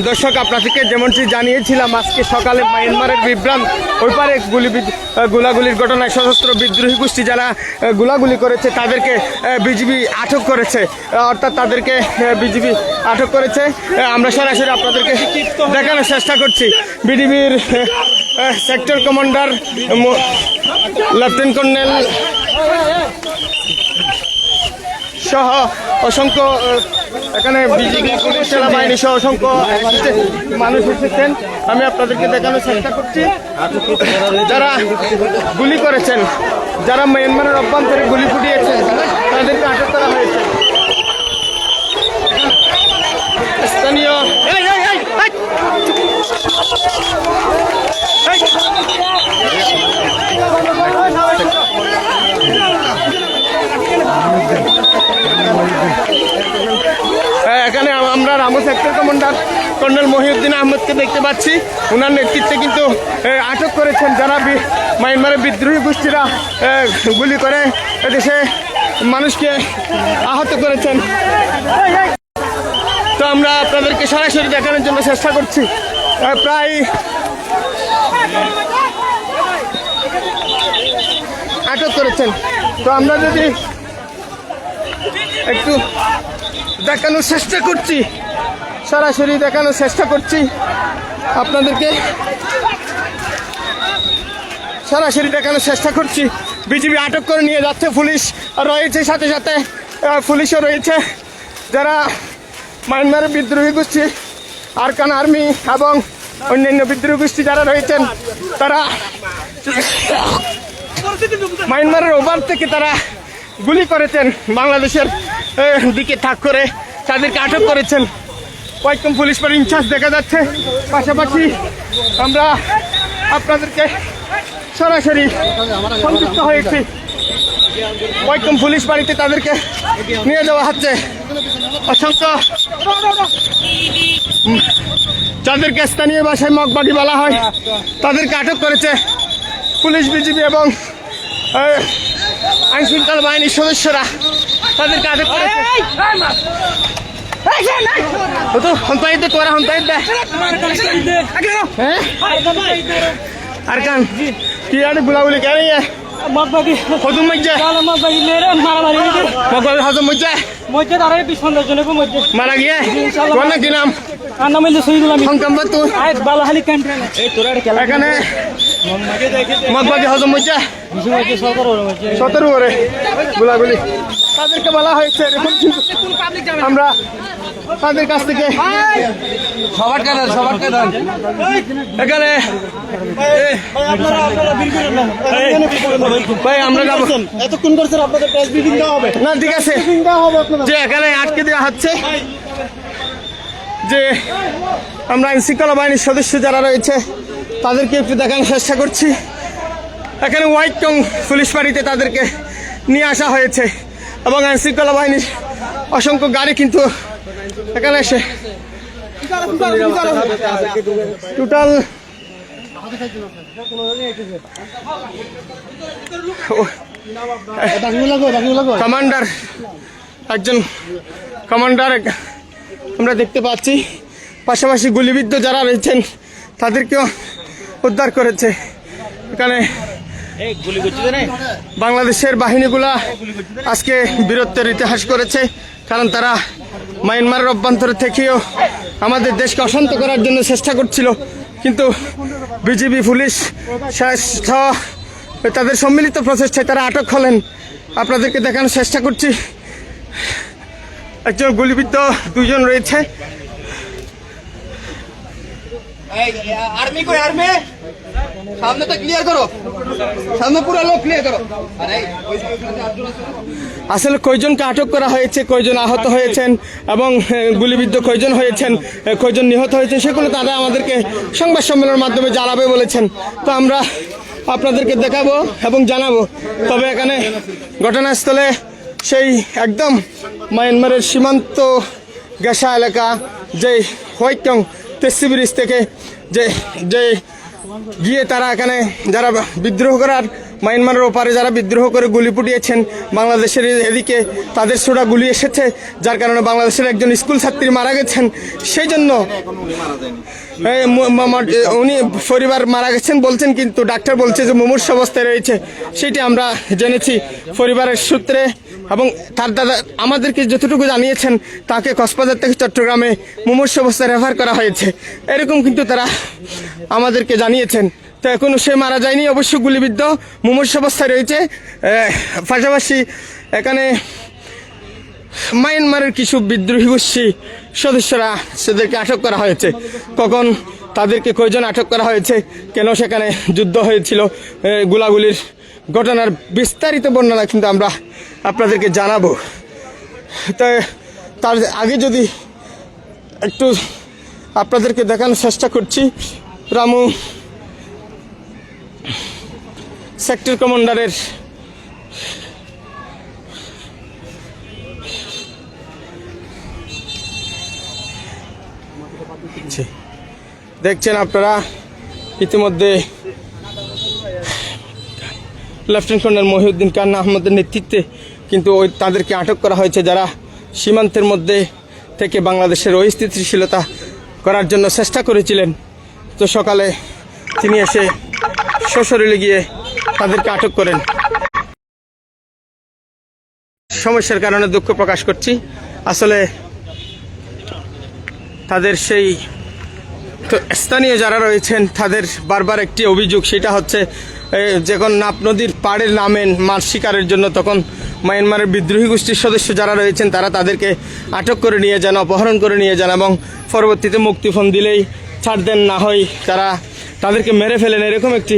দর্শক আপনাদেরকে যেমনটি জানিয়েছিলাম আজকে সকালে মায়ানমারের বিভ্রান্ত ওই পারে গোলাগুলির ঘটনায় সশস্ত্র বিদ্রোহী গোষ্ঠী যারা গোলাগুলি করেছে তাদেরকে বিজিবি আটক করেছে, অর্থাৎ তাদেরকে বিজিবি আটক করেছে। আমরা সরাসরি আপনাদেরকে দেখানোর চেষ্টা করছি। বিজিবির সেক্টর কমান্ডার লেফটেন্যান্ট কর্নেল সহ অসংখ্য এখানে বিজিবি পুলিশ সেনাবাহিনী সহ অসংখ্য মানুষ এসেছেন। আমি আপনাদেরকে দেখানোর চেষ্টা করছি যারা গুলি করেছেন, যারা মায়ানমারের অভ্যন্তরে গুলি ফুটিয়েছেন তাদেরকে আটক করা হয়েছে। স্থানীয় এখানে আমরা Ramu sector commander colonel Mohiuddin আহমেদকে দেখতে পাচ্ছি। ওনার নেতৃত্বে কিন্তু আটক করেছেন যারা মায়ানমারের বিদ্রোহী গোষ্ঠীরা গুলি করে এদেশে মানুষকে আহত করেছেন। তো আমরা আপনাদেরকে সরাসরি দেখানোর জন্য চেষ্টা করছি। প্রায় আটক করেছেন। তো আমরা যদি একটু দেখানোর চেষ্টা করছি, সরাসরি দেখানোর চেষ্টা করছি আপনাদেরকে, সরাসরি দেখানোর চেষ্টা করছি। বিজিবি আটক করে নিয়ে যাচ্ছে, পুলিশ রয়েছে, সাথে সাথে পুলিশও রয়েছে। যারা মায়ানমারের বিদ্রোহী গোষ্ঠী আরকান আর্মি এবং অন্যান্য বিদ্রোহী গোষ্ঠী যারা রয়েছেন তারা মায়ানমারের ওভার থেকে তারা গুলি করেছেন, বাংলাদেশের দিকে তাক করে তাদেরকে আটক করেছেন। কয়েকজন পুলিশ ফাঁড়ির ইনচার্জ দেখা যাচ্ছে। পাশাপাশি আমরা আপনাদেরকে সরাসরি সংযুক্ত হয়েছি। কয়েকজন পুলিশ বাড়িতে তাদেরকে নিয়ে যাওয়া হচ্ছে। অসংখ্য যাদেরকে স্থানীয় ভাষায় মগবাগি বলা হয় তাদেরকে আটক করেছে পুলিশ, বিজিবি এবং আইন শৃঙ্খলা বাহিনীর সদস্যরা তাদেরকে আটক করেছে। আরকান কি আর গুলাগুলি কেন মগবাগি হজম মজ্জা মগবাগি মেরে মারামারি মগবাগি হজম মজ্জা মজ্জা তারা 20-15 জনের মধ্যে মারা গিয়ে কোন কি নাম নাম হইলো শহীদুল আমিন সংকম্বা তো আজ বালাহালি ক্যান্ট্রে এই তোরা খেলা এখানে মগবাগি হজম মজ্জা 17 ওরে গুলাগুলি তাদেরকে বলা হয়েছে। আমরা তাদের কাছ থেকে এখানে ভাই আমরা এতক্ষণ করছেন, আপনাদের প্রেস ব্রিফিং দেওয়া হবে না? ঠিক আছে, যে এখানে আটকে দেওয়া হচ্ছে যে আমরা আইন শৃঙ্খলা বাহিনীর সদস্য যারা রয়েছে তাদেরকে একটু দেখানোর চেষ্টা করছি। এখানে হোয়াইট টং পুলিশ ফাঁড়িতে তাদেরকে নিয়ে আসা হয়েছে এবং আইন শৃঙ্খলা বাহিনীর অসংখ্য গাড়ি কিন্তু এখানে এসে টোটাল কমান্ডার, একজন কমান্ডার আমরা দেখতে পাচ্ছি। পাশাপাশি গুলিবিদ্ধ যারা রয়েছেন তাদেরকেও উদ্ধার করেছে। এখানে বাংলাদেশের বাহিনীগুলা আজকে বীরত্বের ইতিহাস করেছে, কারণ তারা মায়ানমারের অভ্যন্তরে থেকেও আমাদের দেশকে অশান্ত করার জন্য চেষ্টা করছিল, কিন্তু বিজিবি পুলিশ তাদের সম্মিলিত প্রচেষ্টায় তারা আটক হলেন। আপনাদেরকে দেখানোর চেষ্টা করছি। একজন গুলিবিদ্ধ, 2 জন রয়েছে। সামনে তো ক্লিয়ার করো, সামনে পুরো লোক ক্লিয়ার করো। আসলে কয়জনকে আটক করা হয়েছে, কয়জন আহত হয়েছেন এবং গুলিবিদ্ধ কয়জন হয়েছেন, কয়জন নিহত হয়েছেন সেগুলো তারা আমাদেরকে সংবাদ সম্মেলনের মাধ্যমে জানাবে বলেছেন। তো আমরা আপনাদেরকে দেখাবো এবং জানাবো। তবে এখানে ঘটনাস্থলে সেই একদম মায়ানমারের সীমান্ত গেসা এলাকা, যে হোয়াইটং তেসি ব্রিজ থেকে যে গিয়ে তারা এখানে যারা বিদ্রোহ করার মায়ানমারের ওপারে যারা বিদ্রোহ করে গুলি ফুটিয়েছেন, বাংলাদেশের এদিকে তাদের ছোড়া গুলি এসেছে, যার কারণে বাংলাদেশের একজন স্কুল ছাত্রী মারা গেছেন। সেই জন্য উনি পরিবার মারা গেছেন বলছেন, কিন্তু ডাক্তার বলছে যে মুমূর্ষ অবস্থায় রয়েছে। সেটি আমরা জেনেছি পরিবারের সূত্রে, এবং তার দাদা আমাদেরকে যতটুকু জানিয়েছেন তাকে কক্সবাজার থেকে চট্টগ্রামে মুমূর্ষ অবস্থায় রেফার করা হয়েছে, এরকম কিন্তু তারা আমাদেরকে জানিয়েছেন। তো এখনো সে মারা যায়নি, অবশ্য গুলিবিদ্ধ মুমূর্ষ অবস্থায় রয়েছে। পাশাপাশি এখানে মায়ানমারের কিছু বিদ্রোহী গোষ্ঠী সদস্যরা সেদেরকে আটক করা হয়েছে। কখন তাদেরকে কয়জন আটক করা হয়েছে, কেন সেখানে যুদ্ধ হয়েছিল, গোলাগুলির ঘটনার বিস্তারিত বর্ণনা কিন্তু আমরা আপনাদেরকে জানাবো। তাই তার আগে যদি একটু আপনাদেরকে দেখানোর চেষ্টা করছি, রামু সেক্টর কমান্ডারের দেখছেন আপনারা ইতিমধ্যে লেফটেন্যান্ট কর্নেল মহিউদ্দিন খান আহমদের নেতৃত্বে কিন্তু তাদেরকে আটক করা হয়েছে, যারা সীমান্তের মধ্যে থেকে বাংলাদেশের অস্থিতিশীলতা করার জন্য চেষ্টা করেছিলেন। তো সকালে তিনি এসে সশরীরে গিয়ে তাদেরকে আটক করেন। সমস্যার কারণে দুঃখ প্রকাশ করছি। আসলে তাদের সেই স্থানীয় যারা রয়েছেন তাদের বারবার একটি অভিযোগ, সেটা হচ্ছে যখন নাপ নদীর পাড়ে নামেন মাছ শিকারের জন্য, তখন মায়ানমারের বিদ্রোহী গোষ্ঠীর সদস্য যারা রয়েছেন তারা তাদেরকে আটক করে নিয়ে যান, অপহরণ করে নিয়ে যান, এবং পরবর্তীতে মুক্তিপণ দিলেই ছাড় দেন, না হয় তারা তাদেরকে মেরে ফেলেন, এরকম একটি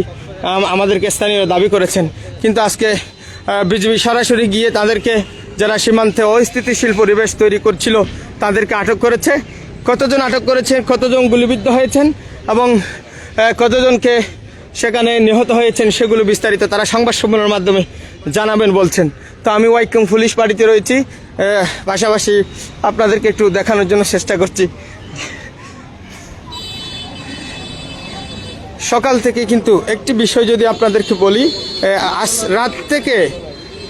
আমাদেরকে স্থানীয় দাবি করেছেন। কিন্তু আজকে বিজিবি সরাসরি গিয়ে তাদেরকে, যারা সীমান্তে অস্থিতিশীল পরিবেশ তৈরি করছিল, তাদেরকে আটক করেছে। কতজন আটক করেছেন, কতজন গুলিবিদ্ধ হয়েছেন এবং কতজনকে সেখানে নিহত হয়েছেন, সেগুলো বিস্তারিত তারা সংবাদ সম্মেলনের মাধ্যমে জানাবেন বলছেন। তো আমি ওয়াইকম পুলিশ বাড়িতে রয়েছি, পাশাপাশি আপনাদেরকে একটু দেখানোর জন্য চেষ্টা করছি। সকাল থেকে কিন্তু একটি বিষয় যদি আপনাদেরকে বলি,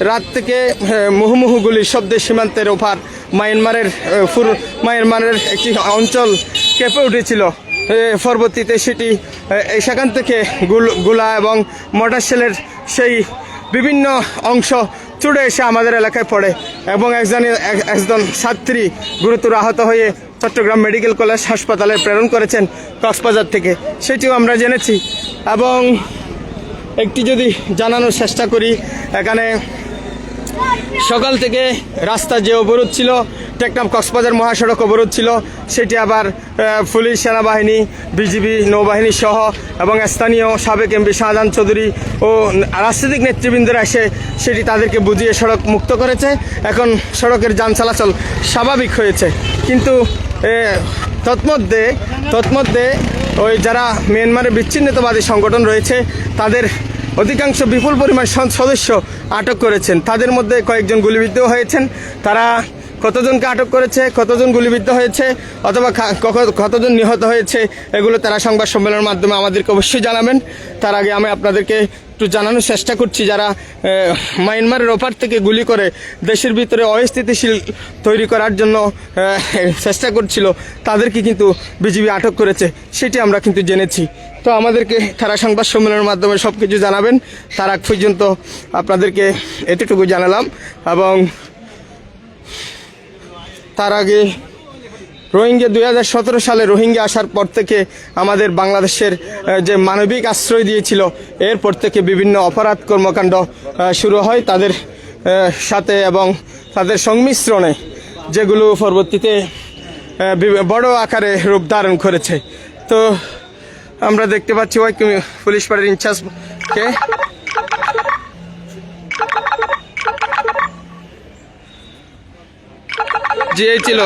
রাত থেকে মুহুমুহু গুলির শব্দে সীমান্তের ওপার মায়ানমারের একটি অঞ্চল কেঁপে উঠেছিল। পরবর্তীতে সেটি সেখান থেকে গোলা এবং মোটর শেলের সেই বিভিন্ন অংশ ছুটে এসে আমাদের এলাকায় পড়ে, এবং একজন ছাত্রী গুরুতর আহত হয়ে চট্টগ্রাম মেডিকেল কলেজ হাসপাতালে প্রেরণ করেছেন কক্সবাজার থেকে, সেটিও আমরা জেনেছি। এবং একটি যদি জানানোর চেষ্টা করি, এখানে সকাল থেকে রাস্তা যে অবরোধ ছিল, টেকনাফ কক্সবাজার মহাসড়ক অবরোধ ছিল, সেটি আবার পুলিশ, সেনাবাহিনী, বিজিবি, নৌবাহিনী সহ এবং স্থানীয় সাবেক এমপি শাহজাহান চৌধুরী ও রাজনৈতিক নেতৃবৃন্দরা এসে সেটি তাদেরকে বুঝিয়ে সড়ক মুক্ত করেছে। এখন সড়কের যান চলাচল স্বাভাবিক হয়েছে। কিন্তু তৎমধ্যে ওই যারা মিয়ানমারের বিচ্ছিন্নতাবাদী সংগঠন রয়েছে, তাদের অধিকাংশ বিপুল পরিমাণ সদস্য আটক করেছেন। তাদের মধ্যে কয়েকজন গুলিবিদ্ধ হয়েছেন। তারা কতজনকে আটক করেছে, কতজন গুলিবিদ্ধ হয়েছে, অথবা কতজন নিহত হয়েছে, এগুলো তারা সংবাদ সম্মেলনের মাধ্যমে আমাদেরকে অবশ্যই জানাবেন। তার আগে আমি আপনাদেরকে একটু জানানোর চেষ্টা করছি, যারা মায়ানমারের ওপার থেকে গুলি করে দেশের ভিতরে অস্থিতিশীল তৈরি করার জন্য চেষ্টা করছিল, তাদেরকে কিন্তু বিজিবি আটক করেছে, সেটি আমরা কিন্তু জেনেছি। তো আমাদেরকে তারা সংবাদ সম্মেলনের মাধ্যমে সব কিছু জানাবেন। তার আগ পর্যন্ত আপনাদেরকে এতটুকু জানালাম। এবং তার আগে রোহিঙ্গা 2017 সালে রোহিঙ্গা আসার পর থেকে আমাদের বাংলাদেশের যে মানবিক আশ্রয় দিয়েছিল, এরপর থেকে বিভিন্ন অপরাধ কর্মকাণ্ড শুরু হয় তাদের সাথে এবং তাদের সংমিশ্রণে, যেগুলো পরবর্তীতে বড় আকারে রূপ ধারণ করেছে। তো আমরা দেখতে পাচ্ছি পুলিশ পাড়ার ইনচার্জকে যে ছিল